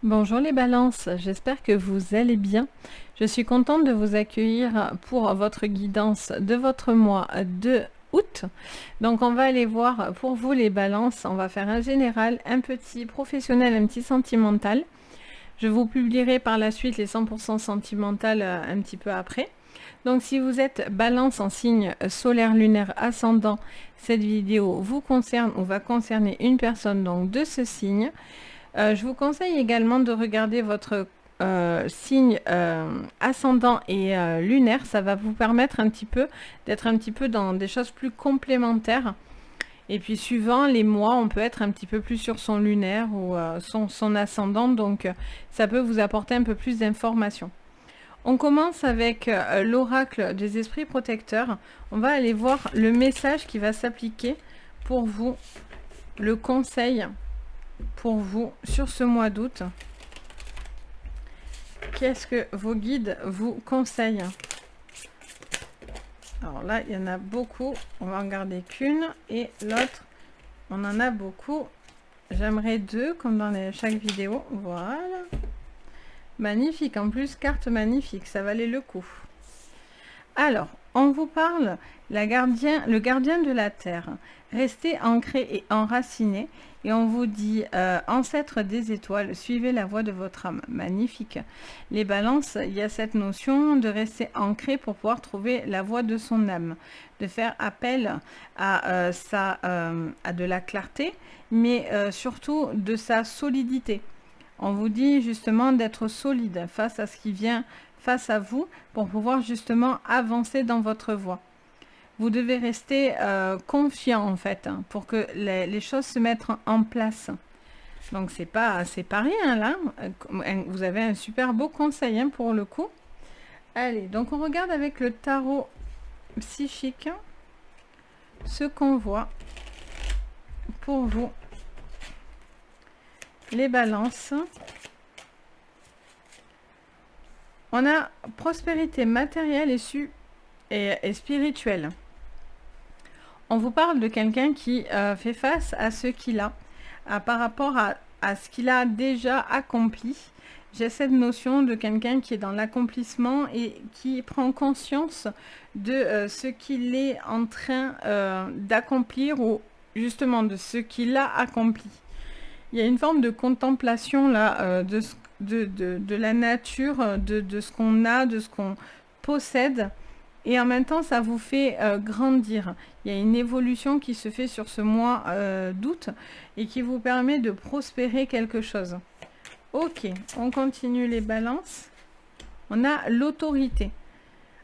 Bonjour les balances, j'espère que vous allez bien. Je suis contente de vous accueillir pour votre guidance de votre mois de août. Donc on va aller voir pour vous les balances, on va faire un général, un petit professionnel, un petit sentimental. Je vous publierai par la suite les 100% sentimental un petit peu après. Donc si vous êtes balance en signe solaire, lunaire, ascendant, cette vidéo vous concerne ou va concerner une personne donc de ce signe. Je vous conseille également de regarder votre signe ascendant et lunaire. Ça va vous permettre d'être un petit peu dans des choses plus complémentaires. Et puis suivant les mois, on peut être un petit peu plus sur son lunaire ou son ascendant. Donc ça peut vous apporter un peu plus d'informations. On commence avec l'oracle des esprits protecteurs. On va aller voir le message qui va s'appliquer pour vous, le conseil pour vous sur ce mois d'août. Qu'est-ce que vos guides vous conseillent? Alors là, il y en a beaucoup. On va en garder qu'une et l'autre, on en a beaucoup. J'aimerais deux comme dans chaque vidéo. Voilà. Magnifique. En plus, carte magnifique. Ça valait le coup. Alors, on vous parle le gardien de la terre. Restez ancré et enraciné. Et on vous dit, ancêtre des étoiles, suivez la voie de votre âme. Magnifique. Les balances, il y a cette notion de rester ancré pour pouvoir trouver la voie de son âme. De faire appel à de la clarté, mais surtout de sa solidité. On vous dit justement d'être solide face à ce qui vient face à vous pour pouvoir justement avancer dans votre voie. Vous devez rester confiant en fait pour que les choses se mettent en place. Donc c'est pas rien là. Vous avez un super beau conseil pour le coup. Allez, donc on regarde avec le tarot psychique ce qu'on voit pour vous les balances. On a prospérité matérielle et spirituelle. On vous parle de quelqu'un qui fait face à ce qu'il a, par rapport à ce qu'il a déjà accompli. J'ai cette notion de quelqu'un qui est dans l'accomplissement et qui prend conscience de ce qu'il est en train d'accomplir ou justement de ce qu'il a accompli. Il y a une forme de contemplation là de la nature, de ce qu'on a, de ce qu'on possède. Et en même temps, ça vous fait grandir. Il y a une évolution qui se fait sur ce mois d'août et qui vous permet de prospérer quelque chose. Ok, on continue les balances. On a l'autorité.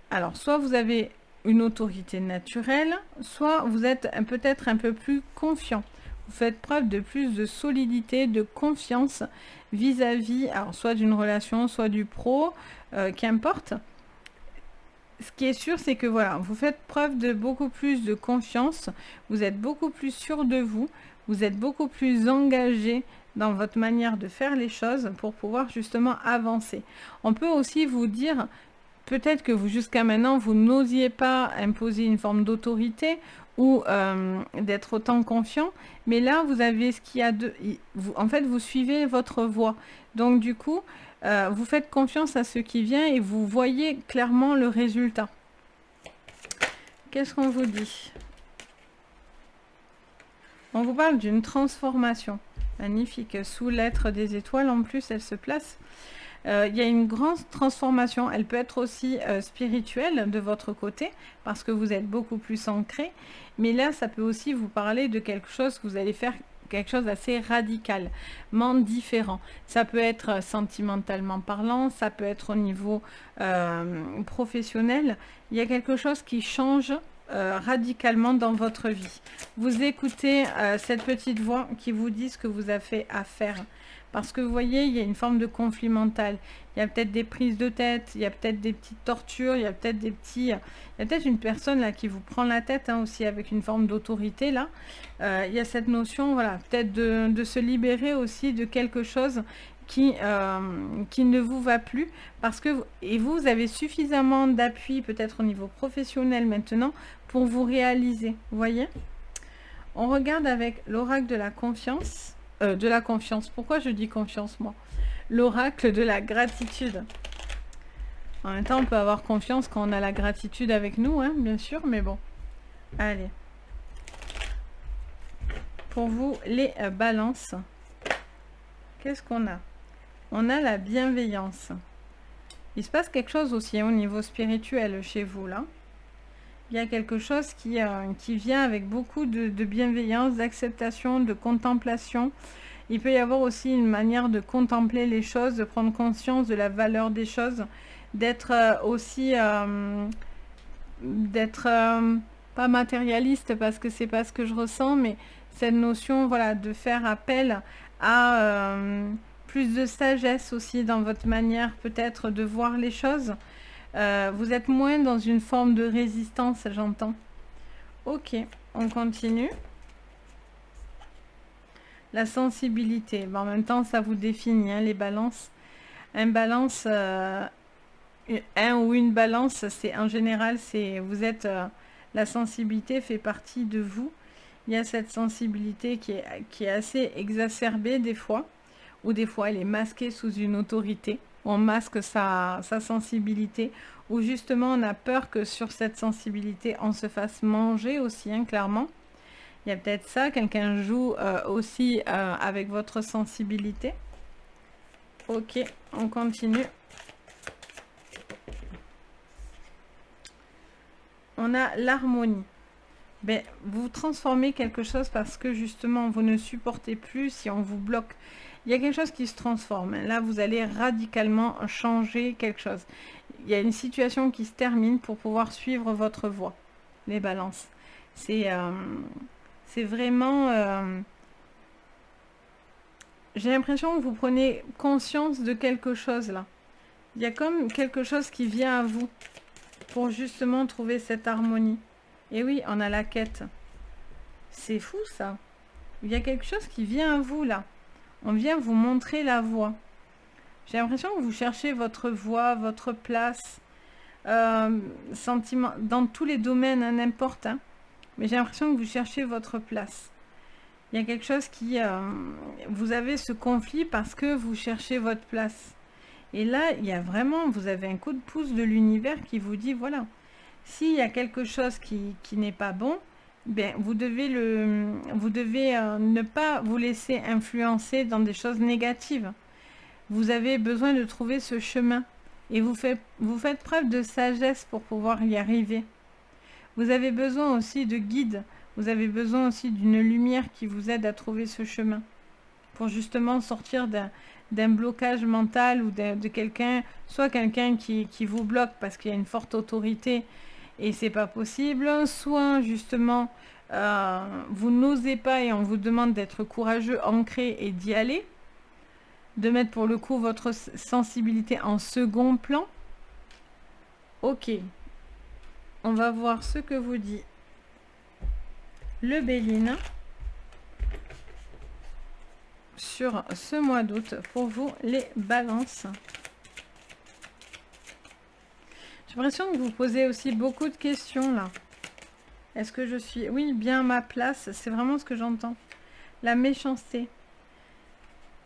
Alors, soit vous avez une autorité naturelle, soit vous êtes peut-être un peu plus confiant. Vous faites preuve de plus de solidité, de confiance vis-à-vis, alors soit d'une relation, soit du pro, qu'importe. Ce qui est sûr, c'est que voilà, vous faites preuve de beaucoup plus de confiance, vous êtes beaucoup plus sûr de vous, vous êtes beaucoup plus engagé dans votre manière de faire les choses pour pouvoir justement avancer. On peut aussi vous dire, peut-être que vous jusqu'à maintenant, vous n'osiez pas imposer une forme d'autorité ou d'être autant confiant, mais là, vous avez ce qu'il y a de... en fait, vous suivez votre voie. Donc du coup, vous faites confiance à ce qui vient et vous voyez clairement le résultat. Qu'est-ce qu'on vous dit? On vous parle d'une transformation. Magnifique. Sous l'être des étoiles, en plus, elle se place. Il y a une grande transformation. Elle peut être aussi spirituelle de votre côté, parce que vous êtes beaucoup plus ancré. Mais là, ça peut aussi vous parler de quelque chose que vous allez faire, quelque chose d'assez radicalement différent. Ça peut être sentimentalement parlant, ça peut être au niveau professionnel. Il y a quelque chose qui change radicalement dans votre vie. Vous écoutez cette petite voix qui vous dit ce que vous avez à faire. Parce que vous voyez, il y a une forme de conflit mental. Il y a peut-être des prises de tête, il y a peut-être des petites tortures, il y a peut-être il y a peut-être une personne là qui vous prend la tête aussi avec une forme d'autorité là. Il y a cette notion, voilà, peut-être de se libérer aussi de quelque chose qui ne vous va plus parce que vous avez suffisamment d'appui peut-être au niveau professionnel maintenant pour vous réaliser. Vous voyez? On regarde avec l'oracle de la confiance. De la confiance. Pourquoi je dis confiance, moi? l'oracle de la gratitude. En même temps, on peut avoir confiance quand on a la gratitude avec nous, hein, bien sûr, mais bon. Allez. Pour vous, les balances, qu'est-ce qu'on a? On a la bienveillance. Il se passe quelque chose aussi hein, au niveau spirituel chez vous, là. Il y a quelque chose qui vient avec beaucoup de bienveillance, d'acceptation, de contemplation. Il peut y avoir aussi une manière de contempler les choses, de prendre conscience de la valeur des choses, d'être aussi... d'être pas matérialiste parce que c'est pas ce que je ressens, mais cette notion, voilà, de faire appel à plus de sagesse aussi dans votre manière peut-être de voir les choses. Vous êtes moins dans une forme de résistance, j'entends. Ok, on continue. La sensibilité, en même temps ça vous définit, hein, les balances. Un balance, un ou une balance, c'est en général, c'est vous êtes, la sensibilité fait partie de vous. Il y a cette sensibilité qui est assez exacerbée des fois, ou des fois elle est masquée sous une autorité. On masque sa sensibilité, ou justement on a peur que sur cette sensibilité on se fasse manger aussi, hein, clairement. Il y a peut-être ça, quelqu'un joue aussi avec votre sensibilité. Ok, on continue. On a l'harmonie. Ben, vous transformez quelque chose parce que justement vous ne supportez plus si on vous bloque. Il y a quelque chose qui se transforme. Là, vous allez radicalement changer quelque chose. Il y a une situation qui se termine pour pouvoir suivre votre voie. Les balances. C'est vraiment... j'ai l'impression que vous prenez conscience de quelque chose là. Il y a comme quelque chose qui vient à vous pour justement trouver cette harmonie. Et oui, on a la quête. C'est fou ça. Il y a quelque chose qui vient à vous là. On vient vous montrer la voie. J'ai l'impression que vous cherchez votre voie, votre place, sentiment, dans tous les domaines, hein, n'importe. Hein. Mais j'ai l'impression que vous cherchez votre place. Il y a quelque chose qui... vous avez ce conflit parce que vous cherchez votre place. Et là, il y a vraiment... Vous avez un coup de pouce de l'univers qui vous dit, voilà, s'il y a quelque chose qui n'est pas bon, ben, vous devez ne pas vous laisser influencer dans des choses négatives. Vous avez besoin de trouver ce chemin. Et vous faites preuve de sagesse pour pouvoir y arriver. Vous avez besoin aussi de guides. Vous avez besoin aussi d'une lumière qui vous aide à trouver ce chemin. Pour justement sortir d'un blocage mental ou de quelqu'un, soit quelqu'un qui vous bloque parce qu'il y a une forte autorité et c'est pas possible, soit justement vous n'osez pas et on vous demande d'être courageux, ancré et d'y aller, de mettre pour le coup votre sensibilité en second plan. Ok, on va voir ce que vous dit le Béline sur ce mois d'août pour vous les balances. J'ai l'impression que vous posez aussi beaucoup de questions là. Est-ce que je suis, oui, bien à ma place? C'est vraiment ce que j'entends. La méchanceté.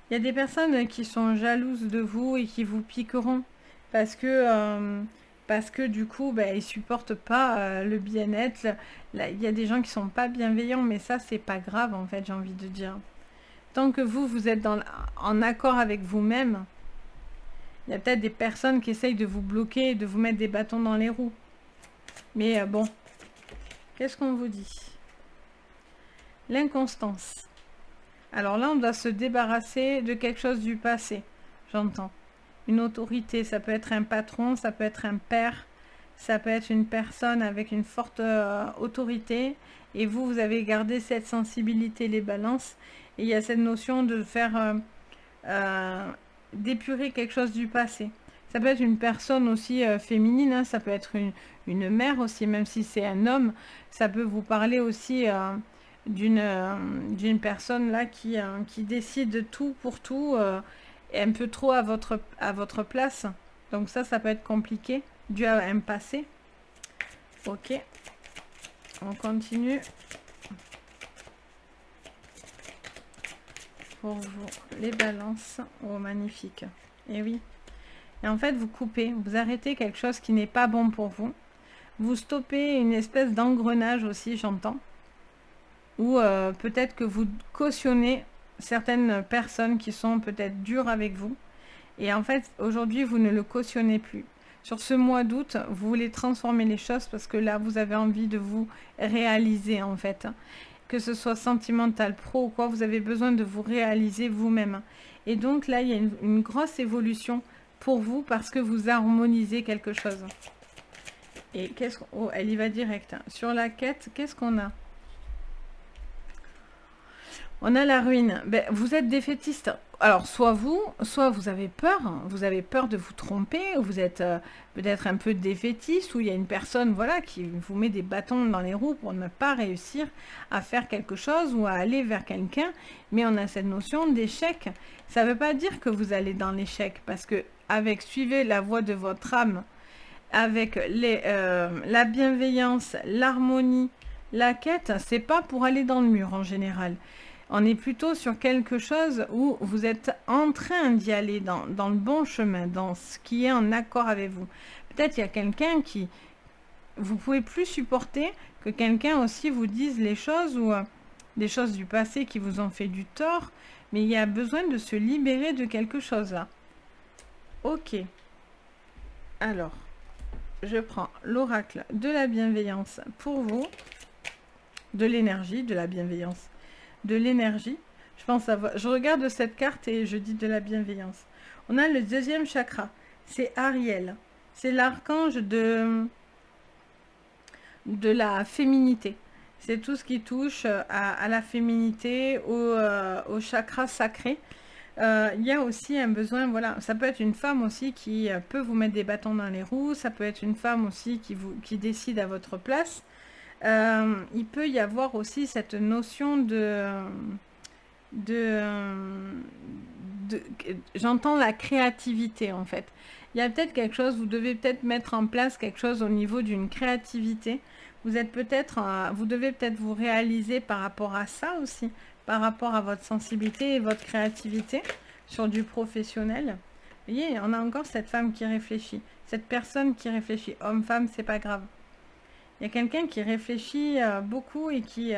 Il y a des personnes qui sont jalouses de vous et qui vous piqueront parce que du coup, ben, ils supportent pas le bien-être. Il y a des gens qui sont pas bienveillants, mais ça, c'est pas grave en fait, j'ai envie de dire. Tant que vous êtes en accord avec vous-même, il y a peut-être des personnes qui essayent de vous bloquer et de vous mettre des bâtons dans les roues. Mais bon, qu'est-ce qu'on vous dit? L'inconstance. Alors là, on doit se débarrasser de quelque chose du passé, j'entends. Une autorité, ça peut être un patron, ça peut être un père, ça peut être une personne avec une forte autorité. Et vous avez gardé cette sensibilité, les balances. Et il y a cette notion de faire d'épurer quelque chose du passé. Ça peut être une personne aussi féminine, hein, ça peut être une mère aussi, même si c'est un homme. Ça peut vous parler aussi d'une personne là qui décide tout pour tout, et un peu trop à votre place. Donc ça peut être compliqué, dû à un passé. Ok, on continue. pour vous, les balances. Oh, magnifique. Et oui. Et en fait, vous coupez, vous arrêtez quelque chose qui n'est pas bon pour vous. Vous stoppez une espèce d'engrenage aussi, j'entends. Ou peut-être que vous cautionnez certaines personnes qui sont peut-être dures avec vous. Et en fait, aujourd'hui, vous ne le cautionnez plus. Sur ce mois d'août, vous voulez transformer les choses parce que là, vous avez envie de vous réaliser en fait. Que ce soit sentimental, pro ou quoi, vous avez besoin de vous réaliser vous-même. Et donc là, il y a une grosse évolution pour vous parce que vous harmonisez quelque chose. Et qu'est-ce qu'on... Oh, elle y va direct. Sur la quête, qu'est-ce qu'on a? On a la ruine. Ben, vous êtes défaitiste. Alors, soit vous avez peur de vous tromper, ou vous êtes peut-être un peu défaitiste, ou il y a une personne, voilà, qui vous met des bâtons dans les roues pour ne pas réussir à faire quelque chose ou à aller vers quelqu'un. Mais on a cette notion d'échec. Ça ne veut pas dire que vous allez dans l'échec, parce que avec suivez la voie de votre âme, avec la bienveillance, l'harmonie, la quête, c'est pas pour aller dans le mur en général. On est plutôt sur quelque chose où vous êtes en train d'y aller dans le bon chemin, dans ce qui est en accord avec vous. Peut-être il y a quelqu'un qui... Vous pouvez plus supporter que quelqu'un aussi vous dise les choses ou des choses du passé qui vous ont fait du tort, mais il y a besoin de se libérer de quelque chose là. Ok. Alors, je prends l'oracle de la bienveillance pour vous, de l'énergie, de la bienveillance. De l'énergie. Je regarde cette carte et je dis de la bienveillance. On a le deuxième chakra. C'est Ariel. C'est l'archange de la féminité. C'est tout ce qui touche à la féminité, au chakra sacré. Il y a aussi un besoin, voilà, ça peut être une femme aussi qui peut vous mettre des bâtons dans les roues. Ça peut être une femme aussi qui décide à votre place. Il peut y avoir aussi cette notion j'entends la créativité en fait. Il y a peut-être quelque chose, vous devez peut-être mettre en place quelque chose au niveau d'une créativité. Vous devez peut-être vous réaliser par rapport à ça aussi, par rapport à votre sensibilité et votre créativité sur du professionnel. Vous voyez, on a encore cette femme qui réfléchit, cette personne qui réfléchit. Homme, femme, c'est pas grave. Il y a quelqu'un qui réfléchit beaucoup et qui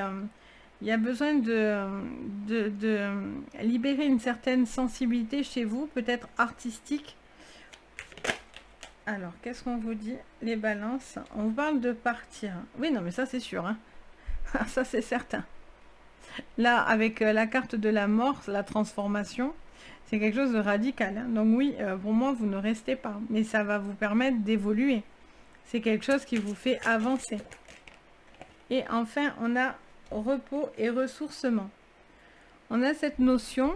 il y a besoin de libérer une certaine sensibilité chez vous, peut-être artistique. Alors, qu'est-ce qu'on vous dit? Les balances. On vous parle de partir. Oui, non, mais ça, c'est sûr. Hein. Ça, c'est certain. Là, avec la carte de la mort, la transformation, c'est quelque chose de radical. Hein. Donc oui, pour moi, vous ne restez pas. Mais ça va vous permettre d'évoluer. C'est quelque chose qui vous fait avancer. Et enfin, on a repos et ressourcement. On a cette notion,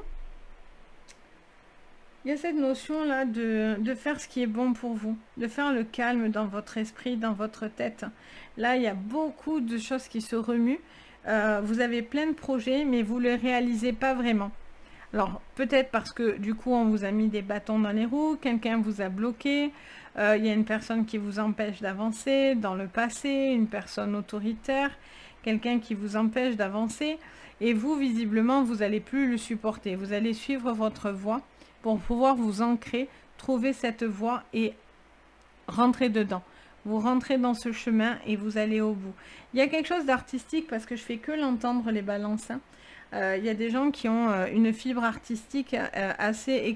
il y a cette notion là de faire ce qui est bon pour vous, de faire le calme dans votre esprit, dans votre tête. Là, il y a beaucoup de choses qui se remuent. Vous avez plein de projets, mais vous ne les réalisez pas vraiment. Alors, peut-être parce que du coup, on vous a mis des bâtons dans les roues, quelqu'un vous a bloqué, il y a une personne qui vous empêche d'avancer dans le passé, une personne autoritaire, quelqu'un qui vous empêche d'avancer, et vous, visiblement, vous n'allez plus le supporter. Vous allez suivre votre voie pour pouvoir vous ancrer, trouver cette voie et rentrer dedans. Vous rentrez dans ce chemin et vous allez au bout. Il y a quelque chose d'artistique parce que je fais que l'entendre, les balances. Il y a des gens qui ont une fibre artistique assez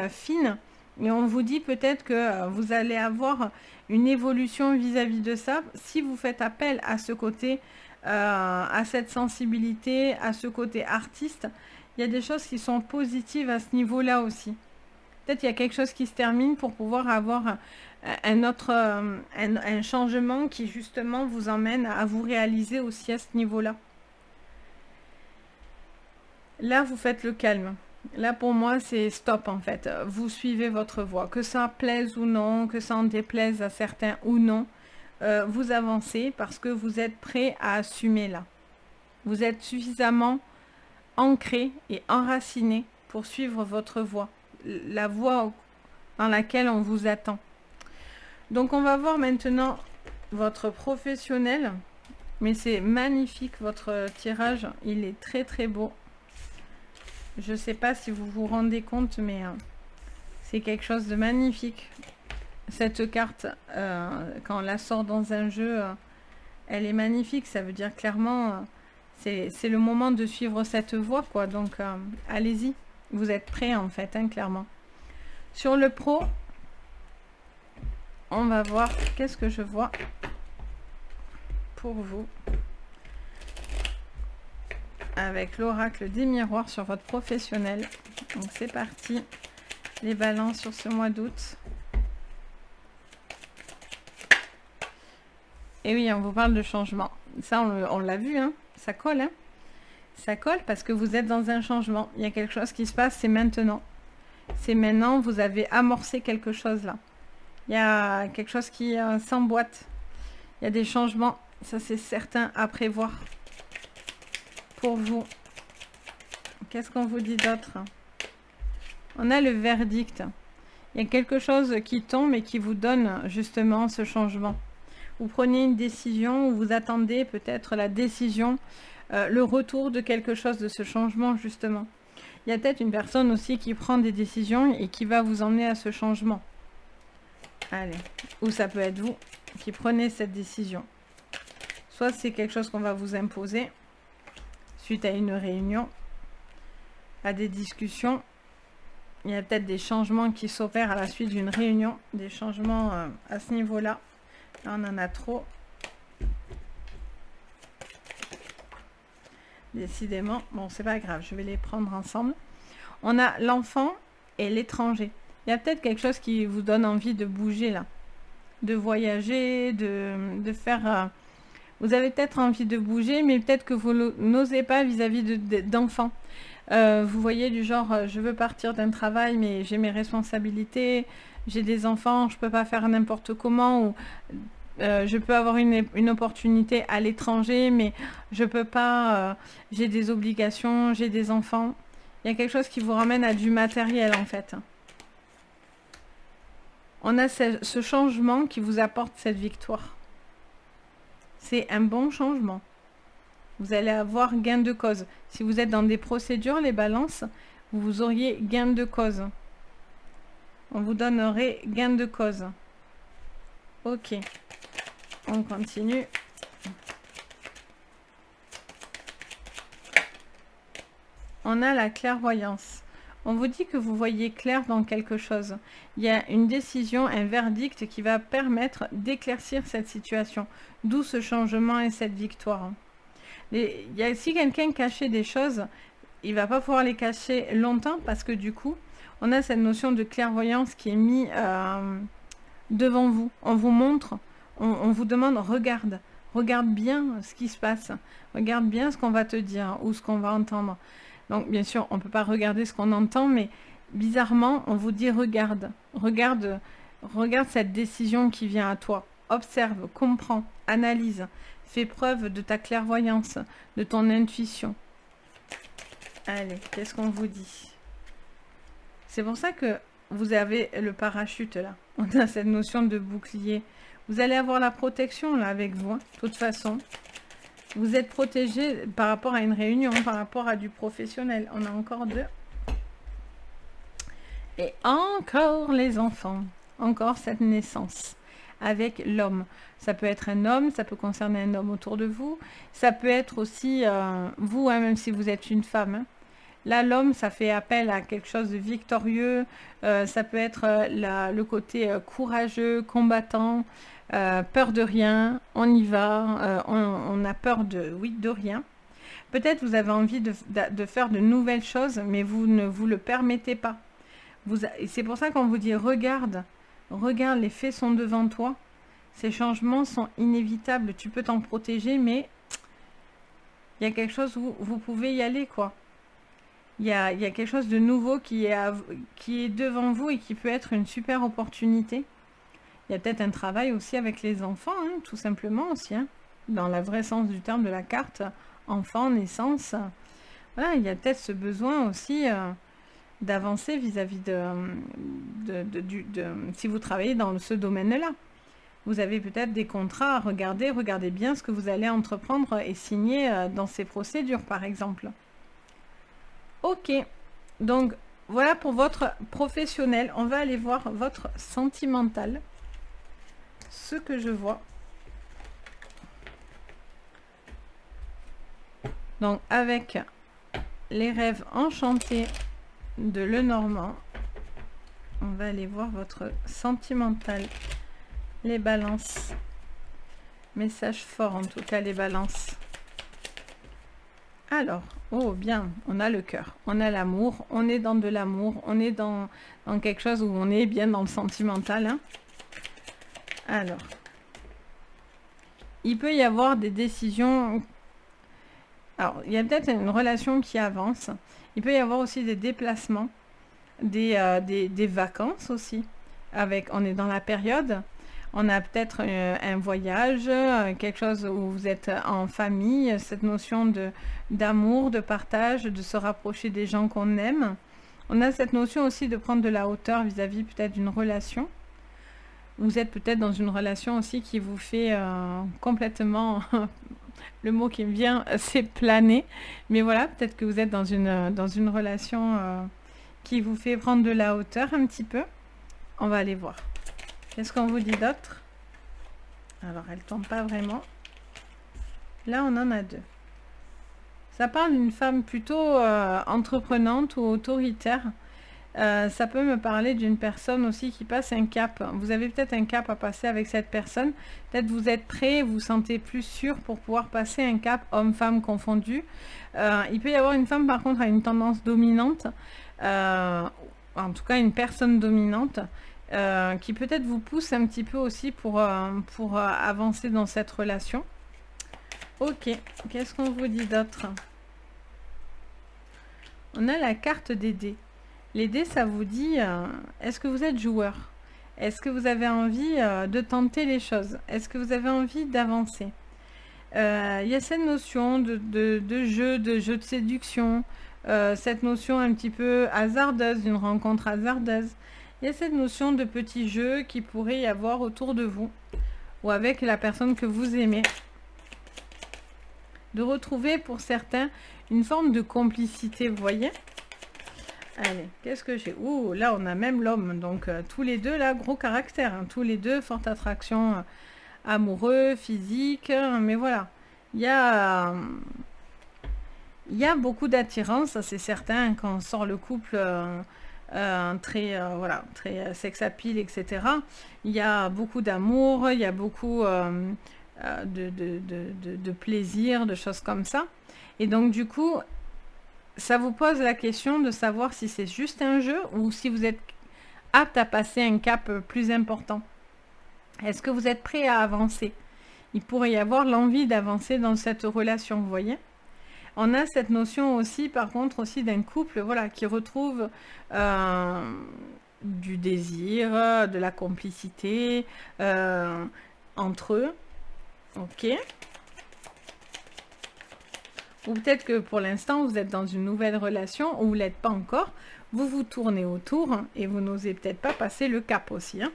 fine. Et on vous dit peut-être que vous allez avoir une évolution vis-à-vis de ça. Si vous faites appel à ce côté, à cette sensibilité, à ce côté artiste, il y a des choses qui sont positives à ce niveau-là aussi. Peut-être il y a quelque chose qui se termine pour pouvoir avoir un changement qui justement vous emmène à vous réaliser aussi à ce niveau-là. Là, vous faites le calme. Là, pour moi, c'est stop, en fait. Vous suivez votre voie. Que ça plaise ou non, que ça en déplaise à certains ou non, vous avancez parce que vous êtes prêt à assumer là. Vous êtes suffisamment ancré et enraciné pour suivre votre voie. La voie dans laquelle on vous attend. Donc, on va voir maintenant votre professionnel. Mais c'est magnifique, votre tirage. Il est très, très beau. Je ne sais pas si vous vous rendez compte, mais c'est quelque chose de magnifique. Cette carte, quand on la sort dans un jeu, elle est magnifique. Ça veut dire clairement, c'est le moment de suivre cette voie, quoi. Donc, allez-y. Vous êtes prêts, en fait, hein, clairement. Sur le pro, on va voir qu'est-ce que je vois pour vous. Avec l'oracle des miroirs sur votre professionnel. Donc, c'est parti. Les balances sur ce mois d'août. Et oui, on vous parle de changement. Ça, on l'a vu, hein. Ça colle, hein. Ça colle parce que vous êtes dans un changement. Il y a quelque chose qui se passe, c'est maintenant. C'est maintenant, vous avez amorcé quelque chose là. Il y a quelque chose qui s'emboîte. Il y a des changements, ça c'est certain à prévoir. Pour vous. Qu'est-ce qu'on vous dit d'autre? On a le verdict. Il y a quelque chose qui tombe et qui vous donne justement ce changement. Vous prenez une décision ou vous attendez peut-être la décision, le retour de quelque chose, de ce changement justement. Il y a peut-être une personne aussi qui prend des décisions et qui va vous emmener à ce changement. Allez, ou ça peut être vous qui prenez cette décision. Soit c'est quelque chose qu'on va vous imposer suite à une réunion, à des discussions. Il y a peut-être des changements qui s'opèrent à la suite d'une réunion, des changements à ce niveau-là. Là, on en a trop. Décidément, bon, c'est pas grave, je vais les prendre ensemble. On a l'enfant et l'étranger. Il y a peut-être quelque chose qui vous donne envie de bouger là, de voyager, de faire... vous avez peut-être envie de bouger, mais peut-être que vous n'osez pas vis-à-vis d'enfants. Vous voyez du genre, je veux partir d'un travail, mais j'ai mes responsabilités, j'ai des enfants, je peux pas faire n'importe comment, ou je peux avoir une opportunité à l'étranger, mais je peux pas, j'ai des obligations, j'ai des enfants. Il y a quelque chose qui vous ramène à du matériel en fait. On a ce changement qui vous apporte cette victoire. C'est un bon changement. Vous allez avoir gain de cause. Si vous êtes dans des procédures, les balances, vous auriez gain de cause. On vous donnerait gain de cause. Ok. On continue. On a la clairvoyance. On vous dit que vous voyez clair dans quelque chose. Il y a une décision, un verdict qui va permettre d'éclaircir cette situation. D'où ce changement et cette victoire. Il y a si quelqu'un cachait des choses, il ne va pas pouvoir les cacher longtemps parce que du coup, on a cette notion de clairvoyance qui est mise devant vous. On vous montre, on vous demande, regarde bien ce qui se passe, regarde bien ce qu'on va te dire ou ce qu'on va entendre. Donc bien sûr, on ne peut pas regarder ce qu'on entend, mais bizarrement, on vous dit regarde cette décision qui vient à toi. Observe, comprends, analyse, fais preuve de ta clairvoyance, de ton intuition. Allez, qu'est-ce qu'on vous dit? C'est pour ça que vous avez le parachute là. On a cette notion de bouclier. Vous allez avoir la protection là avec vous, hein, de toute façon. Vous êtes protégé par rapport à une réunion, par rapport à du professionnel. On a encore deux. Et encore les enfants. Encore cette naissance avec l'homme. Ça peut être un homme, ça peut concerner un homme autour de vous. Ça peut être aussi vous, hein, même si vous êtes une femme. Hein. Là, l'homme, ça fait appel à quelque chose de victorieux. Ça peut être le côté courageux, combattant, peur de rien. On y va. On a peur de rien. Peut-être vous avez envie de faire de nouvelles choses, mais vous ne vous le permettez pas. C'est pour ça qu'on vous dit regarde, les faits sont devant toi. Ces changements sont inévitables. Tu peux t'en protéger, mais il y a quelque chose où vous pouvez y aller, quoi. Il y a quelque chose de nouveau qui est devant vous et qui peut être une super opportunité. Il y a peut-être un travail aussi avec les enfants, hein, tout simplement aussi. Hein, dans le vrai sens du terme de la carte, enfant, naissance. Voilà, il y a peut-être ce besoin aussi d'avancer vis-à-vis si vous travaillez dans ce domaine-là. Vous avez peut-être des contrats à regarder. Regardez bien ce que vous allez entreprendre et signer dans ces procédures, par exemple. Ok, Donc, voilà pour votre professionnel. On va aller voir votre sentimental. Ce que je vois. Donc, avec les rêves enchantés de Lenormand, on va aller voir votre sentimental. Les balances. Message fort en tout cas, les balances. Alors, oh bien, on a le cœur, on a l'amour, on est dans de l'amour, on est dans quelque chose où on est bien dans le sentimental. Hein. Alors, il peut y avoir des décisions. Alors, il y a peut-être une relation qui avance. Il peut y avoir aussi des déplacements, des vacances aussi. On est dans la période. On a peut-être un voyage, quelque chose où vous êtes en famille, cette notion d'amour, de partage, de se rapprocher des gens qu'on aime. On a cette notion aussi de prendre de la hauteur vis-à-vis peut-être d'une relation. Vous êtes peut-être dans une relation aussi qui vous fait complètement, le mot qui me vient, c'est planer. Mais voilà, peut-être que vous êtes dans une relation qui vous fait prendre de la hauteur un petit peu. On va aller voir. Qu'est-ce qu'on vous dit d'autre? Alors, elle ne tombe pas vraiment. Là, on en a deux. Ça parle d'une femme plutôt entreprenante ou autoritaire. Ça peut me parler d'une personne aussi qui passe un cap. Vous avez peut-être un cap à passer avec cette personne. Peut-être vous êtes prêt, vous vous sentez plus sûr pour pouvoir passer un cap homme-femme confondu. Il peut y avoir une femme par contre à une tendance dominante. En tout cas, une personne dominante. Qui peut-être vous pousse un petit peu aussi pour avancer dans cette relation. Ok, qu'est-ce qu'on vous dit d'autre? On a la carte des dés. Les dés, ça vous dit, est-ce que vous êtes joueur? Est-ce que vous avez envie de tenter les choses? Est-ce que vous avez envie d'avancer? Il y a cette notion de jeu de séduction, cette notion un petit peu hasardeuse, d'une rencontre hasardeuse. Il y a cette notion de petit jeu qui pourrait y avoir autour de vous ou avec la personne que vous aimez. De retrouver pour certains une forme de complicité, vous voyez? Allez, qu'est-ce que j'ai? Ouh, là on a même l'homme, donc tous les deux là, gros caractère, hein, tous les deux, forte attraction amoureux, physique, mais voilà. Il y a beaucoup d'attirance, ça c'est certain, quand on sort le couple... voilà, très sex appeal, etc. Il y a beaucoup d'amour, il y a beaucoup de plaisir, de choses comme ça. Et donc du coup, ça vous pose la question de savoir si c'est juste un jeu ou si vous êtes apte à passer un cap plus important. Est-ce que vous êtes prêt à avancer? Il pourrait y avoir l'envie d'avancer dans cette relation, vous voyez? On a cette notion aussi, par contre, aussi d'un couple, voilà, qui retrouve du désir, de la complicité entre eux. Ok. Ou peut-être que pour l'instant, vous êtes dans une nouvelle relation ou vous ne l'êtes pas encore. Vous vous tournez autour et vous n'osez peut-être pas passer le cap aussi. Hein.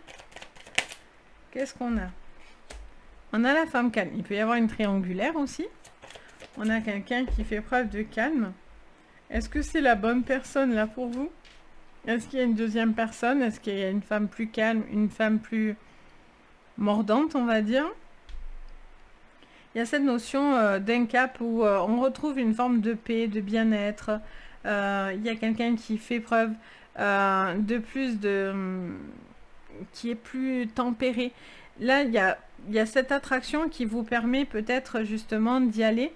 Qu'est-ce qu'on a? On a la femme calme. Il peut y avoir une triangulaire aussi. On a quelqu'un qui fait preuve de calme. Est-ce que c'est la bonne personne là pour vous? Est-ce qu'il y a une deuxième personne? Est-ce qu'il y a une femme plus calme, une femme plus mordante, on va dire? Il y a cette notion d'un cap où on retrouve une forme de paix, de bien-être. Il y a quelqu'un qui fait preuve de plus de... qui est plus tempéré. Là, il y a cette attraction qui vous permet peut-être justement d'y aller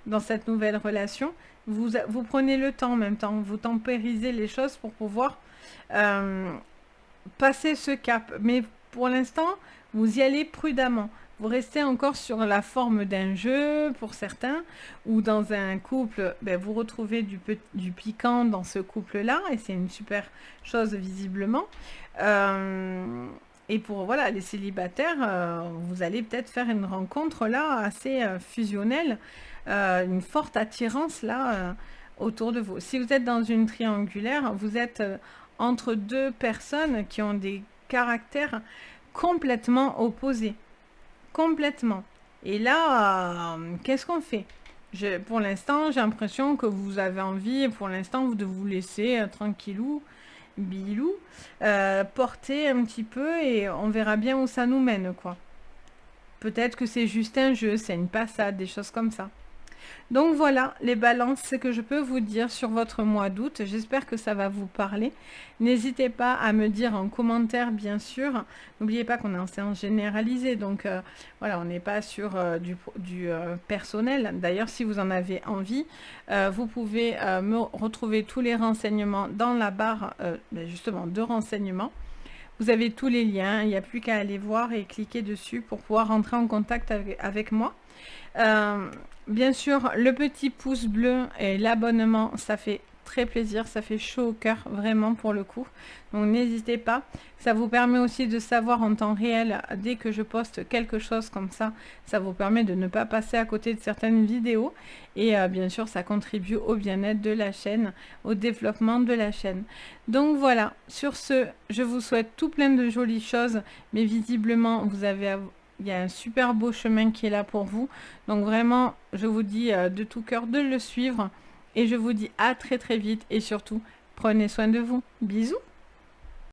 dans cette nouvelle relation. Vous prenez le temps en même temps, vous tempérisez les choses pour pouvoir passer ce cap. Mais pour l'instant, vous y allez prudemment. Vous restez encore sur la forme d'un jeu pour certains, ou dans un couple, ben, vous retrouvez du piquant dans ce couple-là, et c'est une super chose visiblement. Et pour voilà, les célibataires, vous allez peut-être faire une rencontre là assez fusionnelle, une forte attirance là autour de vous. Si vous êtes dans une triangulaire, vous êtes entre deux personnes qui ont des caractères complètement opposés. Complètement. Et là, qu'est-ce qu'on fait? Pour l'instant, j'ai l'impression que vous avez envie, pour l'instant, de vous laisser tranquillou, bilou, porter un petit peu et on verra bien où ça nous mène, quoi. Peut-être que c'est juste un jeu, c'est une passade, des choses comme ça. Donc voilà, les balances, c'est que je peux vous dire sur votre mois d'août. J'espère que ça va vous parler. N'hésitez pas à me dire en commentaire, bien sûr. N'oubliez pas qu'on est en séance généralisée, donc voilà, on n'est pas sur du personnel. D'ailleurs, si vous en avez envie, vous pouvez me retrouver tous les renseignements dans la barre justement de renseignements. Vous avez tous les liens, il n'y a plus qu'à aller voir et cliquer dessus pour pouvoir rentrer en contact avec moi. Bien sûr, le petit pouce bleu et l'abonnement, ça fait très plaisir, ça fait chaud au cœur, vraiment pour le coup. Donc n'hésitez pas, ça vous permet aussi de savoir en temps réel, dès que je poste quelque chose comme ça vous permet de ne pas passer à côté de certaines vidéos. Et bien sûr, ça contribue au bien-être de la chaîne, au développement de la chaîne. Donc voilà, sur ce, je vous souhaite tout plein de jolies choses, mais visiblement, il y a un super beau chemin qui est là pour vous. Donc vraiment, je vous dis de tout cœur de le suivre. Et je vous dis à très très vite. Et surtout, prenez soin de vous. Bisous!